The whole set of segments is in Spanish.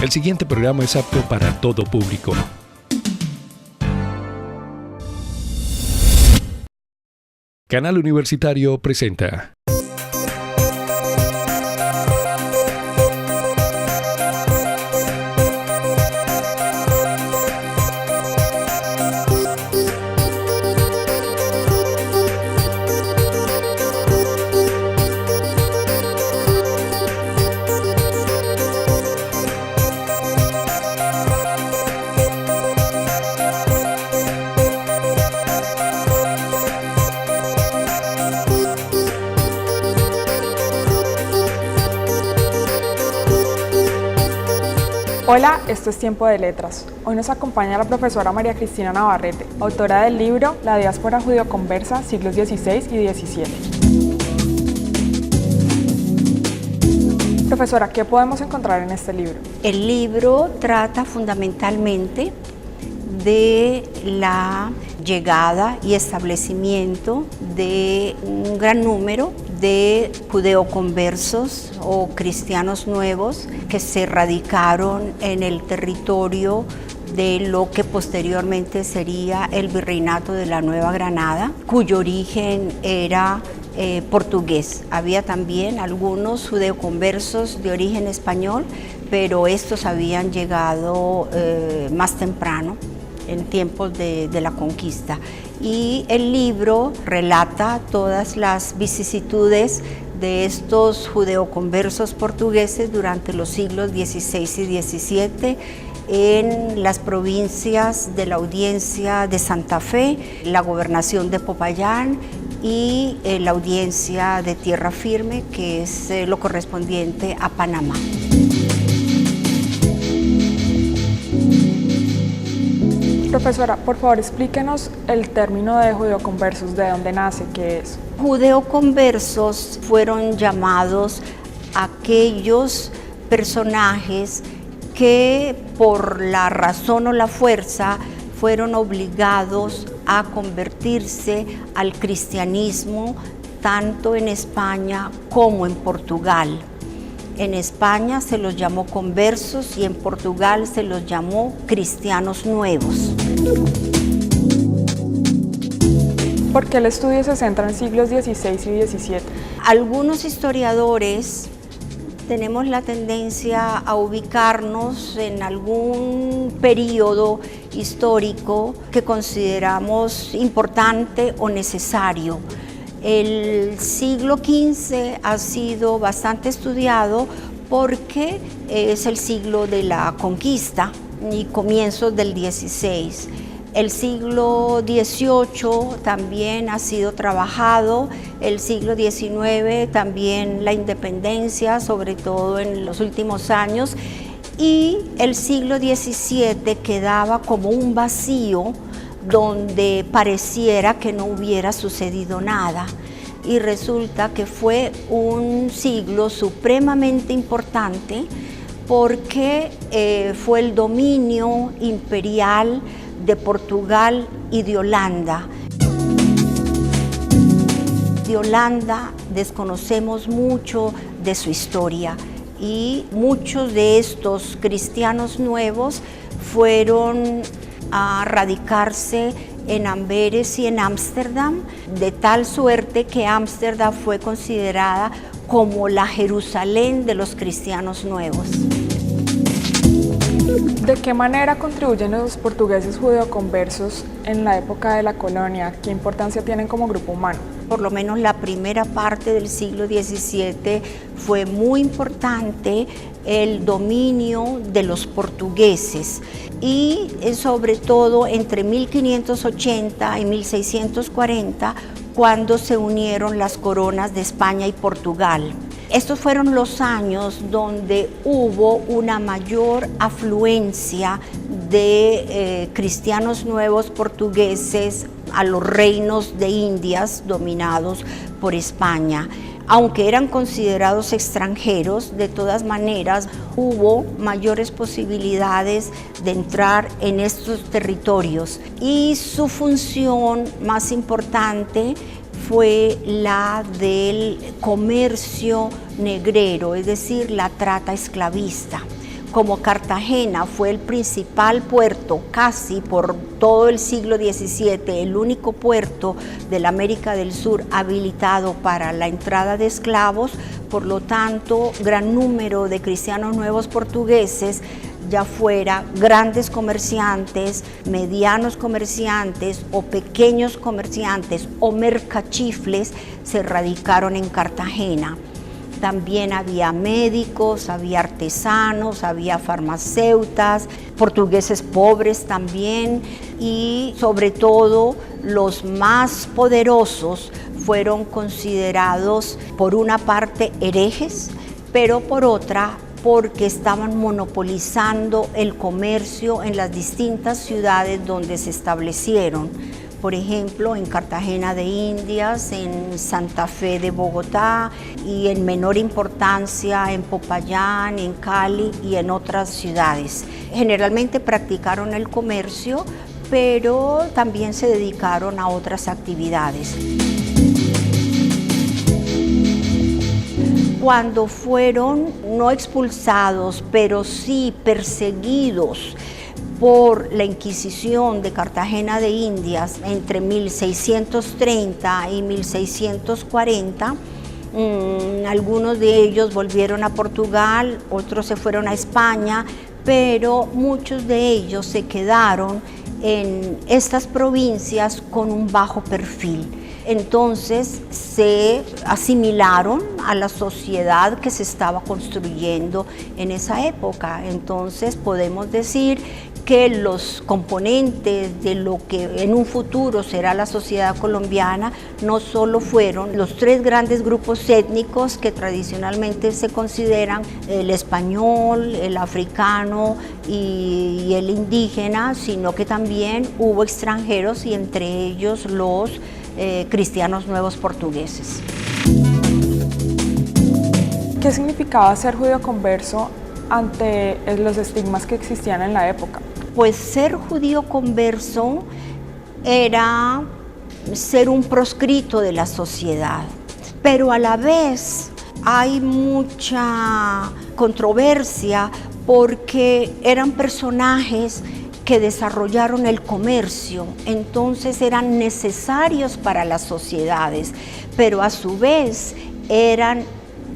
El siguiente programa es apto para todo público. Canal Universitario presenta. Hola, esto es Tiempo de Letras. Hoy nos acompaña la profesora María Cristina Navarrete, autora del libro La diáspora judeoconversa, siglos XVI y XVII. Profesora, ¿qué podemos encontrar en este libro? El libro trata fundamentalmente de la llegada y establecimiento de un gran número de judeoconversos o cristianos nuevos que se radicaron en el territorio de lo que posteriormente sería el Virreinato de la Nueva Granada, cuyo origen era portugués. Había también algunos judeoconversos de origen español, pero estos habían llegado más temprano, en tiempos de la conquista. Y el libro relata todas las vicisitudes de estos judeoconversos portugueses durante los siglos XVI y XVII en las provincias de la Audiencia de Santa Fe, la gobernación de Popayán y la Audiencia de Tierra Firme, que es lo correspondiente a Panamá. Profesora, por favor explíquenos el término de judeoconversos, ¿de dónde nace? ¿Qué es? Judeoconversos fueron llamados aquellos personajes que por la razón o la fuerza fueron obligados a convertirse al cristianismo tanto en España como en Portugal. En España se los llamó conversos y en Portugal se los llamó cristianos nuevos. ¿Por qué el estudio se centra en siglos XVI y XVII? Algunos historiadores tenemos la tendencia a ubicarnos en algún periodo histórico que consideramos importante o necesario. El siglo XV ha sido bastante estudiado porque es el siglo de la conquista y comienzos del XVI. El siglo XVIII también ha sido trabajado, el siglo XIX también la independencia, sobre todo en los últimos años, y el siglo XVII quedaba como un vacío donde pareciera que no hubiera sucedido nada. Y resulta que fue un siglo supremamente importante porque fue el dominio imperial de Portugal y de Holanda. De Holanda desconocemos mucho de su historia y muchos de estos cristianos nuevos fueron a radicarse en Amberes y en Ámsterdam, de tal suerte que Ámsterdam fue considerada como la Jerusalén de los cristianos nuevos. ¿De qué manera contribuyen los portugueses judeoconversos en la época de la colonia? ¿Qué importancia tienen como grupo humano? Por lo menos la primera parte del siglo XVII fue muy importante el dominio de los portugueses y sobre todo entre 1580 y 1640 cuando se unieron las coronas de España y Portugal. Estos fueron los años donde hubo una mayor afluencia de cristianos nuevos portugueses a los reinos de Indias dominados por España. Aunque eran considerados extranjeros, de todas maneras hubo mayores posibilidades de entrar en estos territorios y su función más importante fue la del comercio negrero, es decir, la trata esclavista. como Cartagena fue el principal puerto casi por todo el siglo XVII, el único puerto de la América del Sur habilitado para la entrada de esclavos, por lo tanto, gran número de cristianos nuevos portugueses, ya fuera grandes comerciantes, medianos comerciantes o pequeños comerciantes o mercachifles, se radicaron en Cartagena. También había médicos, había artesanos, había farmacéutas, portugueses pobres también, y sobre todo los más poderosos fueron considerados por una parte herejes, pero por otra porque estaban monopolizando el comercio en las distintas ciudades donde se establecieron. Por ejemplo, en Cartagena de Indias, en Santa Fe de Bogotá y en menor importancia en Popayán, en Cali y en otras ciudades. Generalmente practicaron el comercio, pero también se dedicaron a otras actividades. Cuando fueron no expulsados, pero sí perseguidos por la Inquisición de Cartagena de Indias entre 1630 y 1640, algunos de ellos volvieron a Portugal, otros se fueron a España, pero muchos de ellos se quedaron en estas provincias con un bajo perfil. Entonces se asimilaron a la sociedad que se estaba construyendo en esa época. Entonces podemos decir que los componentes de lo que en un futuro será la sociedad colombiana no solo fueron los tres grandes grupos étnicos que tradicionalmente se consideran el español, el africano y el indígena, sino que también hubo extranjeros y entre ellos los cristianos nuevos portugueses. ¿Qué significaba ser judío converso ante los estigmas que existían en la época? Pues ser judío converso era ser un proscrito de la sociedad, pero a la vez hay mucha controversia porque eran personajes que desarrollaron el comercio, entonces eran necesarios para las sociedades, pero a su vez eran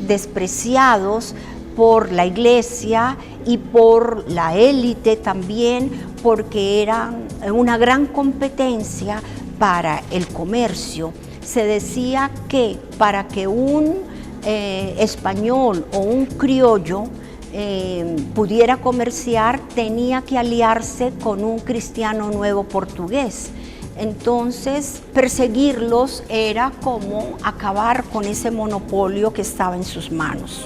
despreciados por la iglesia y por la élite también, porque eran una gran competencia para el comercio. Se decía que para que un español o un criollo pudiera comerciar, tenía que aliarse con un cristiano nuevo portugués. Entonces, perseguirlos era como acabar con ese monopolio que estaba en sus manos.